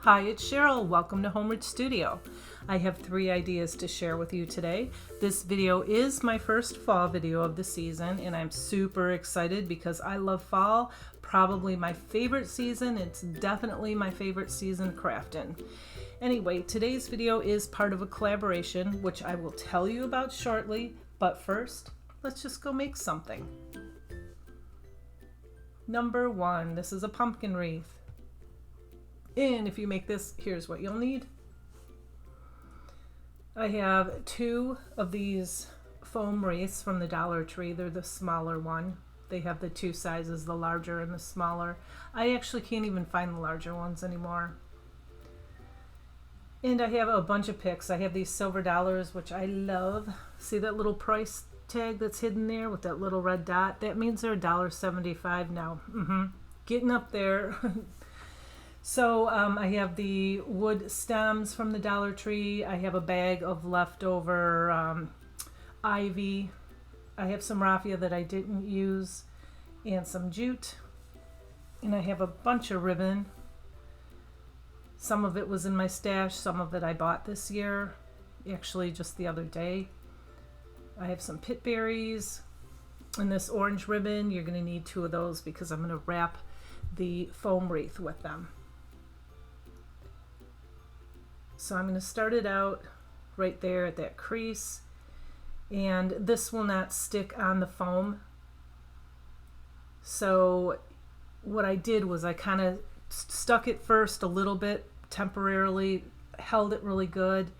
Hi, it's Cheryl. Welcome to Homeward Studio. I have 3 ideas to share with you today. This video is my first fall video of the season, and I'm super excited because I love fall. Probably my favorite season. It's definitely my favorite season crafting. Anyway, today's video is part of a collaboration, which I will tell you about shortly. But first, let's just go make something. Number 1, this is a pumpkin wreath. And if you make this, here's what you'll need. I have 2 of these foam wreaths from the Dollar Tree. They're the smaller one. They have the 2 sizes, the larger and the smaller. I actually can't even find the larger ones anymore. And I have a bunch of picks. I have these silver dollars, which I love. See that little price tag that's hidden there with that little red dot? That means they're $1.75 now. Getting up there. So I have the wood stems from the Dollar Tree. I have a bag of leftover ivy. I have some raffia that I didn't use and some jute. And I have a bunch of ribbon. Some of it was in my stash. Some of it I bought this year, actually just the other day. I have some pit berries and this orange ribbon. You're going to need 2 of those because I'm going to wrap the foam wreath with them. So I'm going to start it out right there at that crease, and this will not stick on the foam. So what I did was I kind of stuck it first a little bit temporarily, held it really good,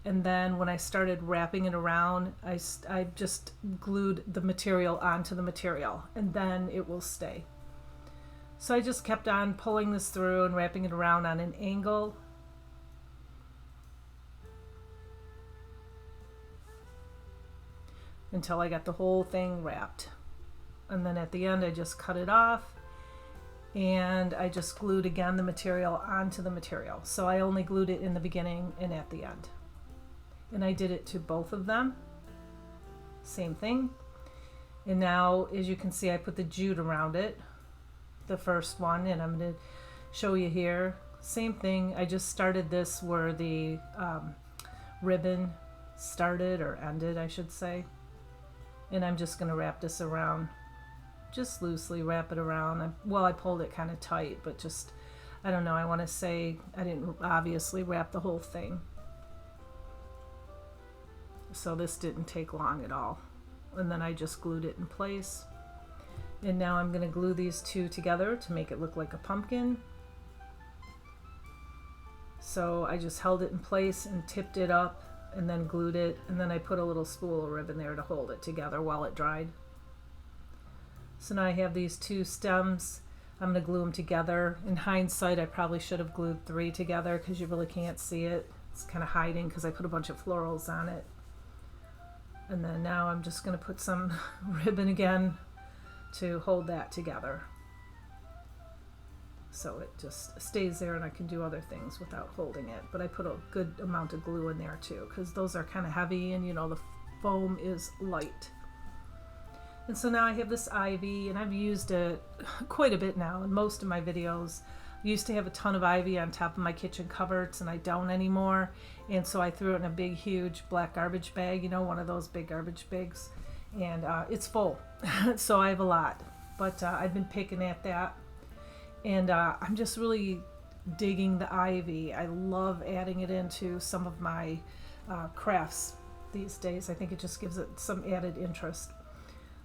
and then when I started wrapping it around, I just glued the material onto the material, and then it will stay. So I just kept on pulling this through and wrapping it around on an angle. Until I got the whole thing wrapped. And then at the end I just cut it off and I just glued again the material onto the material. So I only glued it in the beginning and at the end. And I did it to both of them. Same thing. And now, as you can see, I put the jute around it, the first one, and I'm going to show you here. Same thing. I just started this where the ribbon started, or ended, I should say. And I'm just going to wrap this around, just loosely wrap it around. I pulled it kind of tight, but just, I don't know, I want to say I didn't obviously wrap the whole thing. So this didn't take long at all. And then I just glued it in place. And now I'm going to glue these 2 together to make it look like a pumpkin. So I just held it in place and tipped it up, and then glued it, and then I put a little spool of ribbon there to hold it together while it dried. So now I have these 2 stems. I'm going to glue them together. In hindsight, I probably should have glued 3 together because you really can't see it. It's kind of hiding because I put a bunch of florals on it. And then now I'm just going to put some ribbon again to hold that together. So it just stays there and I can do other things without holding it. But I put a good amount of glue in there too, because those are kind of heavy and you know the foam is light. And so now I have this ivy, and I've used it quite a bit now in most of my videos. I used to have a ton of ivy on top of my kitchen cupboards, and I don't anymore. And so I threw it in a big huge black garbage bag, you know, one of those big garbage bags, and it's full. So I have a lot, but I've been picking at that. And I'm just really digging the ivy. I love adding it into some of my crafts these days. I think it just gives it some added interest.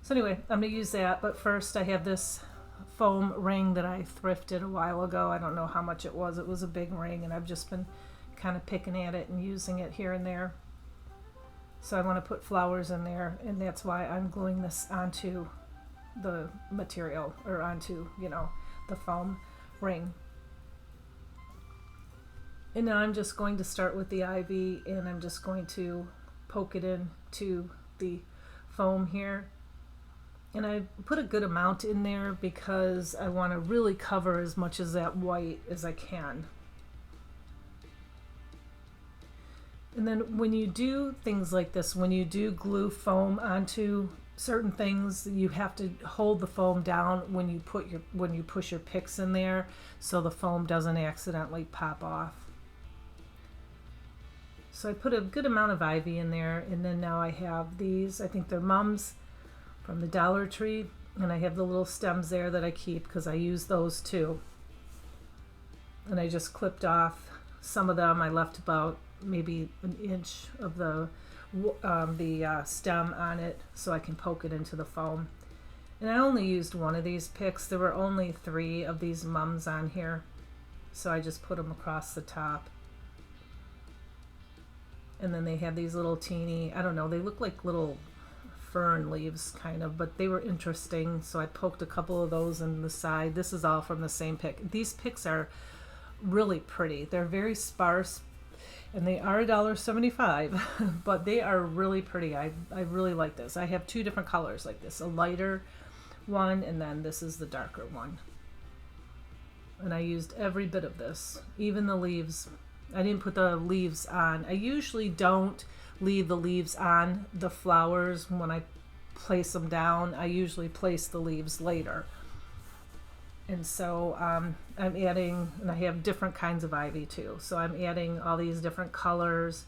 So anyway, I'm going to use that. But first I have this foam ring that I thrifted a while ago. I don't know how much it was. It was a big ring, and I've just been kind of picking at it and using it here and there. So I want to put flowers in there, and that's why I'm gluing this onto the material, or onto, you know, the foam ring. And now I'm just going to start with the ivy, and I'm just going to poke it into the foam here. And I put a good amount in there because I want to really cover as much of that white as I can. And then when you do things like this, when you do glue foam onto certain things you have to hold the foam down when you push your picks in there, so the foam doesn't accidentally pop off. So I put a good amount of ivy in there, and then now I have these, I think they're mums from the Dollar Tree, and I have the little stems there that I keep because I use those too. And I just clipped off some of them. I left about maybe an inch of the stem on it so I can poke it into the foam. And I only used one of these picks. There were only 3 of these mums on here, so I just put them across the top. And then they have these little teeny, I don't know, they look like little fern leaves kind of, but they were interesting, so I poked a couple of those in the side. This is all from the same pick. These picks are really pretty. They're very sparse, and they are $1.75, but they are really pretty. I really like this. I have 2 different colors like this, a lighter one, and then this is the darker one. And I used every bit of this, even the leaves. I didn't put the leaves on. I usually don't leave the leaves on the flowers when I place them down. I usually place the leaves later. And so I'm adding, and I have different kinds of ivy too. So I'm adding all these different colors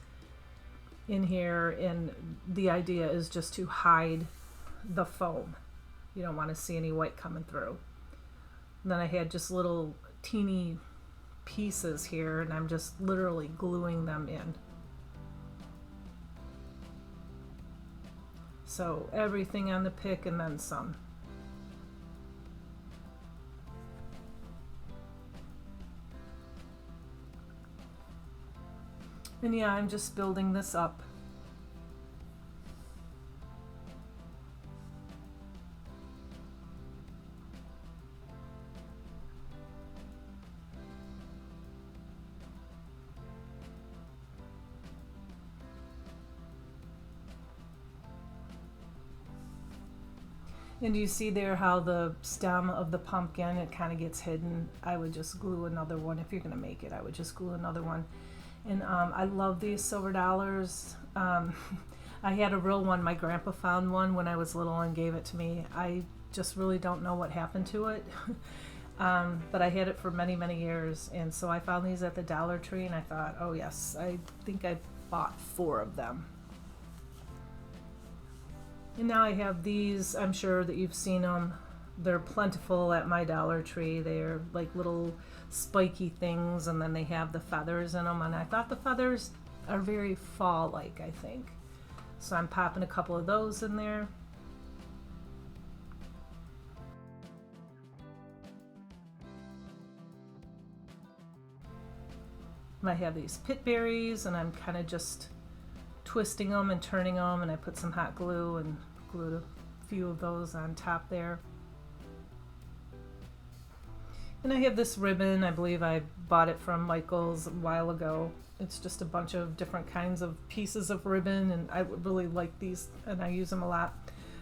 in here, and the idea is just to hide the foam. You don't want to see any white coming through. And then I had just little teeny pieces here, and I'm just literally gluing them in. So everything on the pick and then some. And yeah, I'm just building this up. And you see there how the stem of the pumpkin, it kind of gets hidden. I would just glue another one. If you're going to make it, I would just glue another one. And I love these silver dollars. I had a real one. My grandpa found one when I was little and gave it to me. I just really don't know what happened to it. But I had it for many, many years. And so I found these at the Dollar Tree, and I thought, oh yes, I think I bought 4 of them. And now I have these. I'm sure that you've seen them. They're plentiful at my Dollar Tree. They're like little spiky things, and then they have the feathers in them. And I thought the feathers are very fall-like, I think. So I'm popping a couple of those in there. I have these pit berries, and I'm kind of just twisting them and turning them, and I put some hot glue and glued a few of those on top there. And I have this ribbon. I believe I bought it from Michael's a while ago. It's just a bunch of different kinds of pieces of ribbon, and I really like these, and I use them a lot.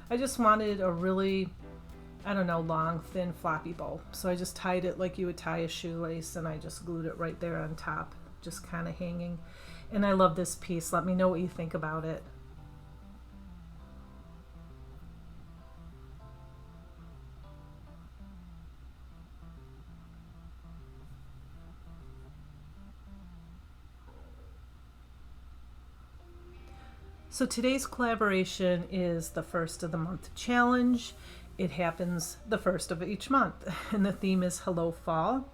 I just wanted a really, I don't know, long, thin, floppy bow. So I just tied it like you would tie a shoelace, and I just glued it right there on top, just kind of hanging. And I love this piece. Let me know what you think about it. So today's collaboration is the first of the month challenge. It happens the first of each month, and the theme is Hello Fall.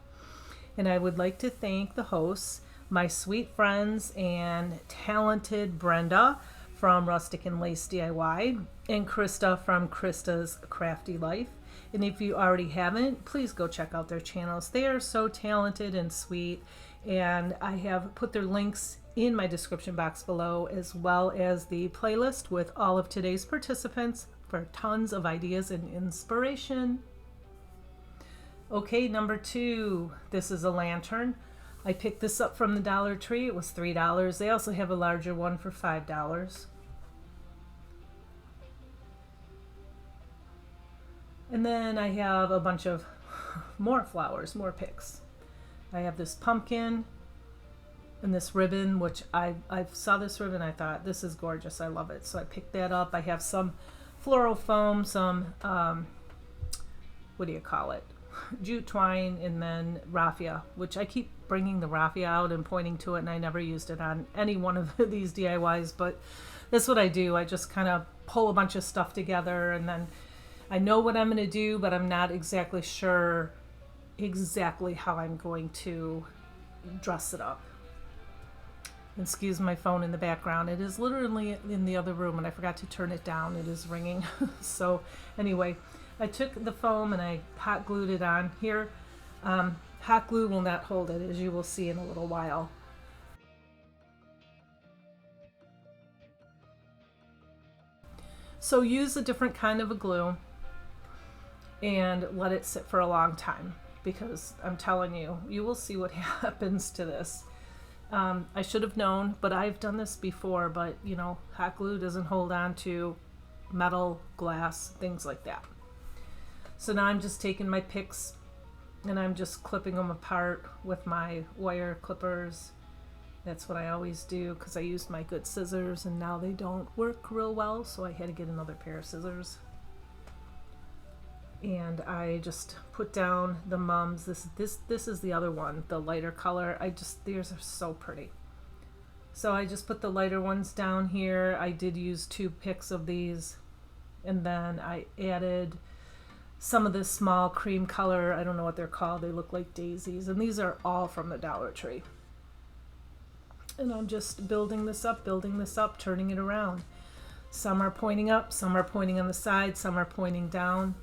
And I would like to thank the hosts, my sweet friends and talented Brenda from Rustic and Lace DIY, and Krista from Krista's Crafty Life. And if you already haven't, please go check out their channels. They are so talented and sweet, and I have put their links in my description box below, as well as the playlist with all of today's participants for tons of ideas and inspiration. Okay, number 2, this is a lantern. I picked this up from the Dollar Tree. It was $3. They also have a larger one for $5. And then I have a bunch of more flowers, more picks. I have this pumpkin and this ribbon, which I saw this ribbon. I thought, this is gorgeous. I love it. So I picked that up. I have some floral foam, some, what do you call it? Jute twine, and then raffia, which I keep bringing the raffia out and pointing to it, and I never used it on any one of these DIYs, but that's what I do. I just kind of pull a bunch of stuff together, and then I know what I'm going to do, but I'm not exactly sure exactly how I'm going to dress it up. Excuse my phone in the background. It is literally in the other room, and I forgot to turn it down. It is ringing. So anyway, I took the foam and I hot glued it on here. Hot glue will not hold it, as you will see in a little while. So use a different kind of a glue and let it sit for a long time, because I'm telling you, you will see what happens to this. I should have known, but I've done this before, but you know, hot glue doesn't hold on to metal, glass, things like that. So now I'm just taking my picks and I'm just clipping them apart with my wire clippers. That's what I always do, because I used my good scissors and now they don't work real well, so I had to get another pair of scissors. And I just put down the mums. This is the other one, the lighter color. These are so pretty. So I just put the lighter ones down here. I did use 2 picks of these, and then I added some of this small cream color. I don't know what they're called. They look like daisies, and these are all from the Dollar Tree. And I'm just building this up, turning it around. Some are pointing up, some are pointing on the side, some are pointing down.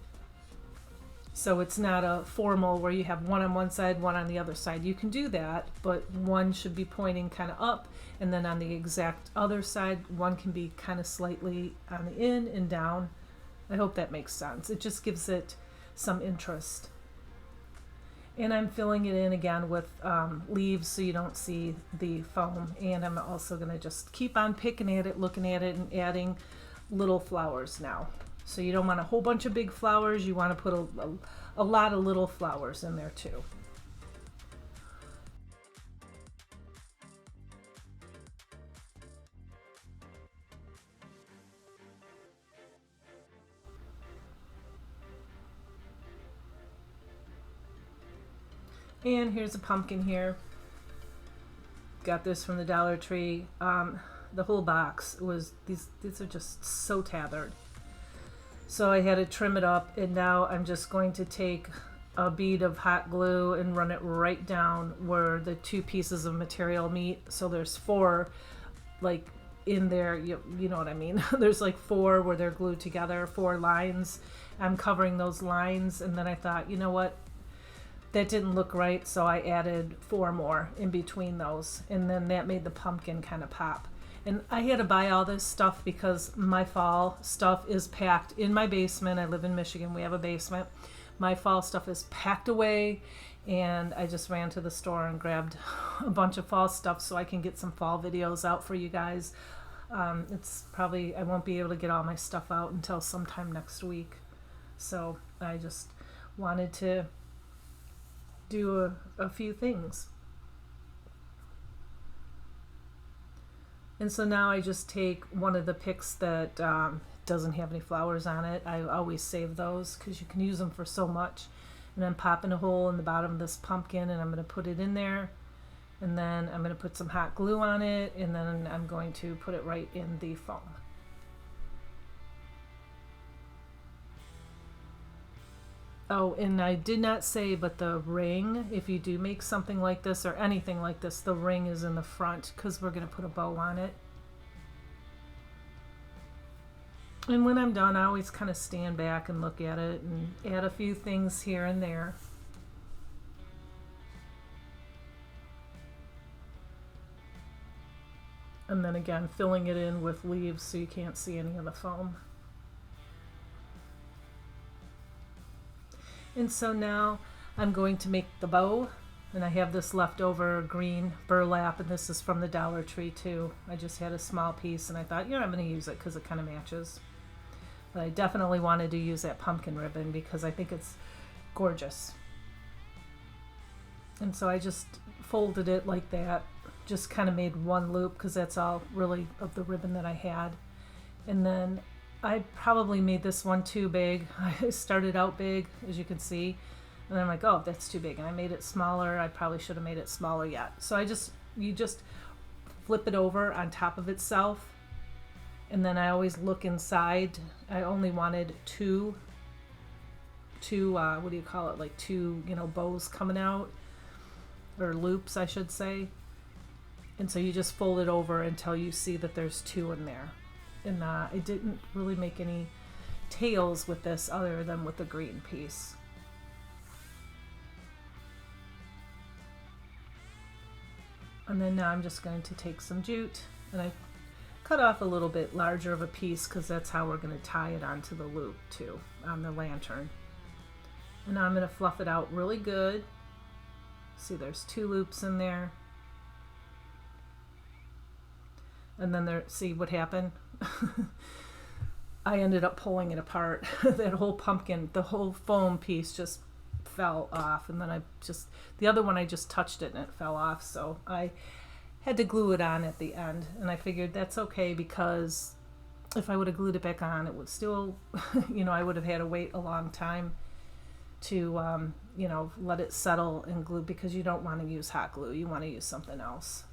So it's not a formal where you have one on one side, one on the other side. You can do that, but one should be pointing kind of up, and then on the exact other side, one can be kind of slightly on the in and down. I hope that makes sense. It just gives it some interest. And I'm filling it in again with leaves so you don't see the foam. And I'm also going to just keep on picking at it, looking at it, and adding little flowers now. So you don't want a whole bunch of big flowers. You want to put a lot of little flowers in there too. And here's a pumpkin here. Got this from the Dollar Tree. The whole box was, these are just so tethered. So I had to trim it up, and now I'm just going to take a bead of hot glue and run it right down where the 2 pieces of material meet. So there's 4 like in there, you know what I mean? There's like 4 where they're glued together, 4 lines. I'm covering those lines, and then I thought, you know what? That didn't look right, so I added 4 more in between those, and then that made the pumpkin kind of pop. And I had to buy all this stuff because my fall stuff is packed in my basement. I live in Michigan. We have a basement. My fall stuff is packed away, and I just ran to the store and grabbed a bunch of fall stuff so I can get some fall videos out for you guys. It's probably, I won't be able to get all my stuff out until sometime next week. So I just wanted to do a few things. And so now I just take one of the picks that doesn't have any flowers on it. I always save those because you can use them for so much. And I'm popping a hole in the bottom of this pumpkin, and I'm going to put it in there. And then I'm going to put some hot glue on it, and then I'm going to put it right in the foam. Oh, and I did not say, but the ring, if you do make something like this or anything like this, the ring is in the front because we're going to put a bow on it. And when I'm done, I always kind of stand back and look at it and add a few things here and there. And then again, filling it in with leaves so you can't see any of the foam. And so now I'm going to make the bow, and I have this leftover green burlap, and this is from the Dollar Tree too. I just had a small piece, and I thought, I'm going to use it because it kind of matches. But I definitely wanted to use that pumpkin ribbon because I think it's gorgeous. And so I just folded it like that, just kind of made one loop because that's all really of the ribbon that I had. And then I probably made this one too big. I started out big, as you can see, and then I'm like, oh, that's too big, and I made it smaller. I probably should have made it smaller yet. So you just flip it over on top of itself, and then I always look inside. I only wanted two what do you call it, like two, bows coming out, or loops I should say. And so you just fold it over until you see that there's two in there. And I didn't really make any tails with this other than with the green piece. And then now I'm just going to take some jute, and I cut off a little bit larger of a piece because that's how we're going to tie it onto the loop too, on the lantern. And now I'm going to fluff it out really good. See, there's two loops in there. And then see what happened? I ended up pulling it apart. That whole pumpkin, the whole foam piece just fell off. And then the other one I just touched it and it fell off. So I had to glue it on at the end. And I figured that's okay, because if I would have glued it back on, it would still, I would have had to wait a long time to, let it settle and glue, because you don't want to use hot glue. You want to use something else.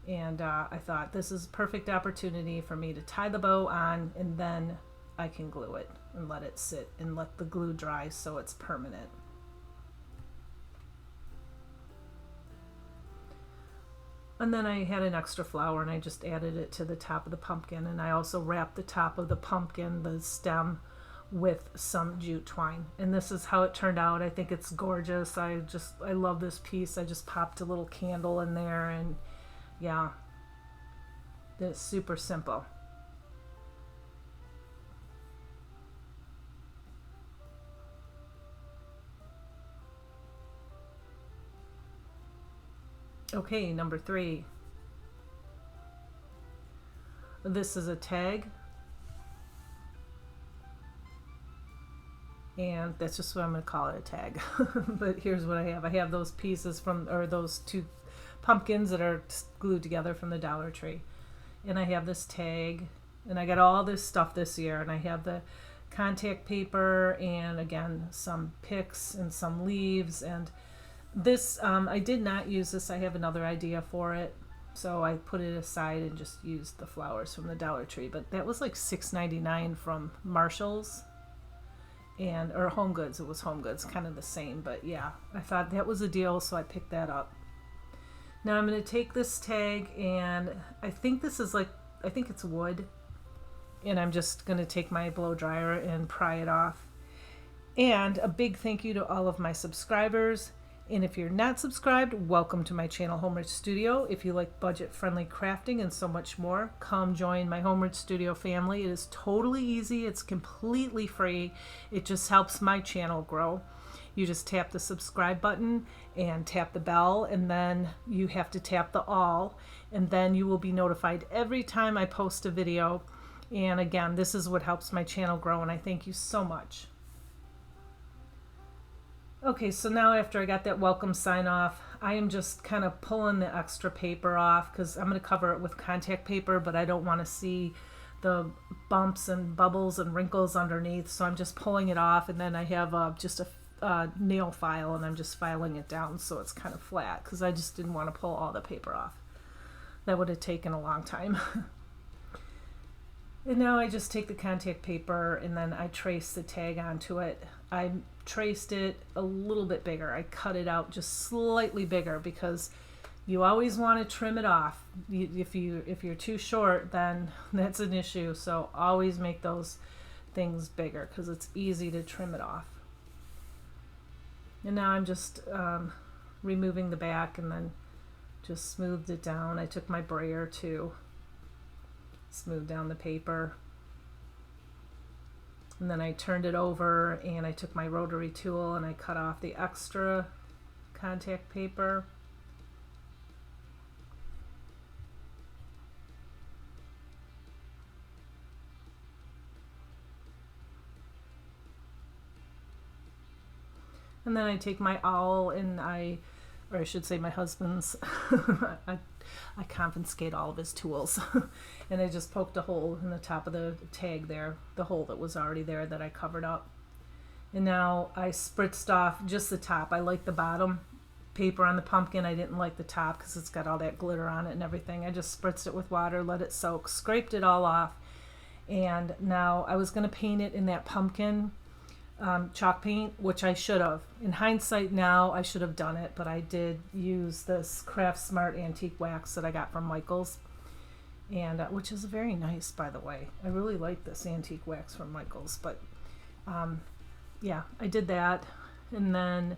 And I thought this is a perfect opportunity for me to tie the bow on, and then I can glue it and let it sit and let the glue dry so it's permanent. And then I had an extra flower, and I just added it to the top of the pumpkin, and I also wrapped the top of the pumpkin, the stem, with some jute twine. And this is how it turned out. I think it's gorgeous. I love this piece. I just popped a little candle in there, and yeah, it's super simple. Okay, number 3. This is a tag, and that's just what I'm going to call it, a tag. But here's what I have. I have those pieces those two pumpkins that are glued together from the Dollar Tree. And I have this tag, and I got all this stuff this year, and I have the contact paper, and again, some picks and some leaves. And this, I did not use this. I have another idea for it. So I put it aside and just used the flowers from the Dollar Tree. But that was like $6.99 from Marshall's. Or Home Goods. It was Home Goods, kind of the same, but yeah, I thought that was a deal, so I picked that up. Now I'm going to take this tag, and I think it's wood, and I'm just going to take my blow dryer and pry it off. And a big thank you to all of my subscribers. And if you're not subscribed, welcome to my channel, Homeward Studio. If you like budget-friendly crafting and so much more, come join my Homeward Studio family. It is totally easy. It's completely free. It just helps my channel grow. You just tap the subscribe button and tap the bell, and then you have to tap the all, and then you will be notified every time I post a video. And again, this is what helps my channel grow, and I thank you so much. Okay, so now after I got that welcome sign off, I am just kind of pulling the extra paper off, because I'm going to cover it with contact paper, but I don't want to see the bumps and bubbles and wrinkles underneath, so I'm just pulling it off. And then I have just a nail file, and I'm just filing it down so it's kind of flat, because I just didn't want to pull all the paper off. That would have taken a long time. And now I just take the contact paper, and then I trace the tag onto it. I traced it a little bit bigger. I cut it out just slightly bigger, because you always want to trim it off. If you're too short, then that's an issue. So always make those things bigger, because it's easy to trim it off. And now I'm just removing the back, and then just smoothed it down. I took my brayer to smooth down the paper. And then I turned it over, and I took my rotary tool and I cut off the extra contact paper. And then I take my owl and I or I should say my husband's. I confiscate all of his tools. And I just poked a hole in the top of the tag there, the hole that was already there that I covered up. And now I spritzed off just the top. I like the bottom paper on the pumpkin. I didn't like the top because it's got all that glitter on it and everything. I just spritzed it with water, let it soak, scraped it all off. And now I was going to paint it in that pumpkin chalk paint, which I should have. In hindsight now, I should have done it, but I did use this Craft Smart antique wax that I got from Michael's, and which is very nice, by the way. I really like this antique wax from Michael's, but yeah, I did that. And then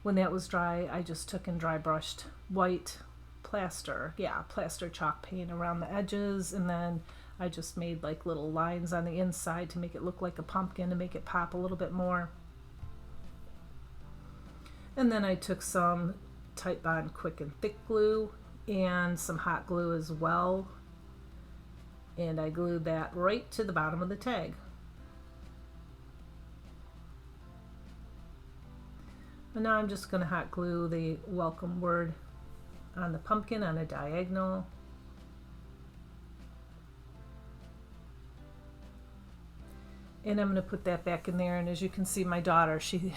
when that was dry, I just took and dry brushed white plaster chalk paint around the edges, and then I just made like little lines on the inside to make it look like a pumpkin, to make it pop a little bit more. And then I took some Titebond Quick and Thick glue and some hot glue as well, and I glued that right to the bottom of the tag. And now I'm just going to hot glue the welcome word on the pumpkin on a diagonal. And I'm going to put that back in there. And as you can see, my daughter, she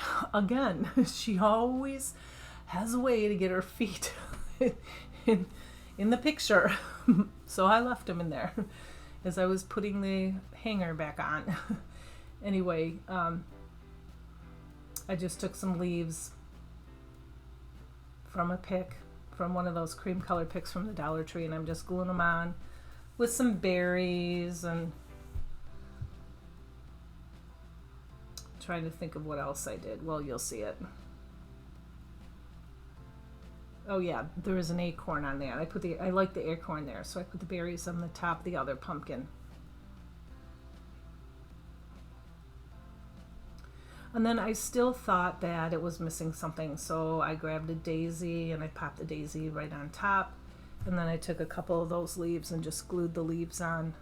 always has a way to get her feet in the picture. So I left them in there as I was putting the hanger back on. Anyway, I just took some leaves from a pick, from one of those cream color picks from the Dollar Tree, and I'm just gluing them on with some berries, and trying to think of what else I did. Well, you'll see it. Oh yeah, there was an acorn on there. I like the acorn there, so I put the berries on the top of the other pumpkin. And then I still thought that it was missing something, so I grabbed a daisy and I popped the daisy right on top, and then I took a couple of those leaves and just glued the leaves on.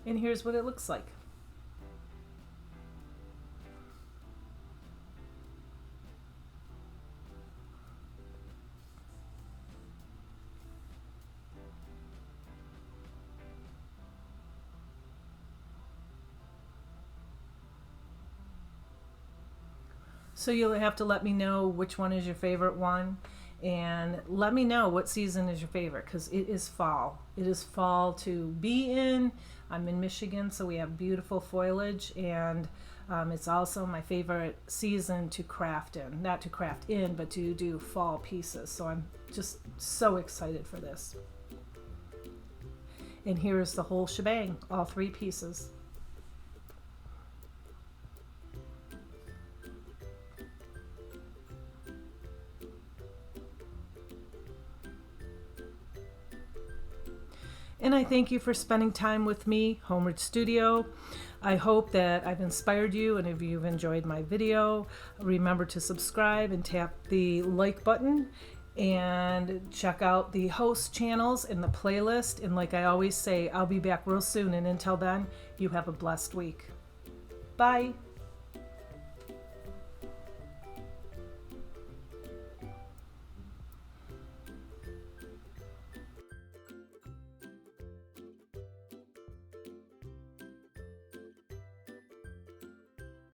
And here's what it looks like. So you'll have to let me know which one is your favorite one, and let me know what season is your favorite, because it is fall. It is fall to be in. I'm in Michigan, so we have beautiful foliage, and it's also my favorite season to craft in. Not to craft in, but to do fall pieces. So I'm just so excited for this. And here's the whole shebang, all 3 pieces. And I thank you for spending time with me, Homeward Studio. I hope that I've inspired you, and if you've enjoyed my video, remember to subscribe and tap the like button, and check out the host channels in the playlist. And like I always say, I'll be back real soon, and until then, you have a blessed week. Bye.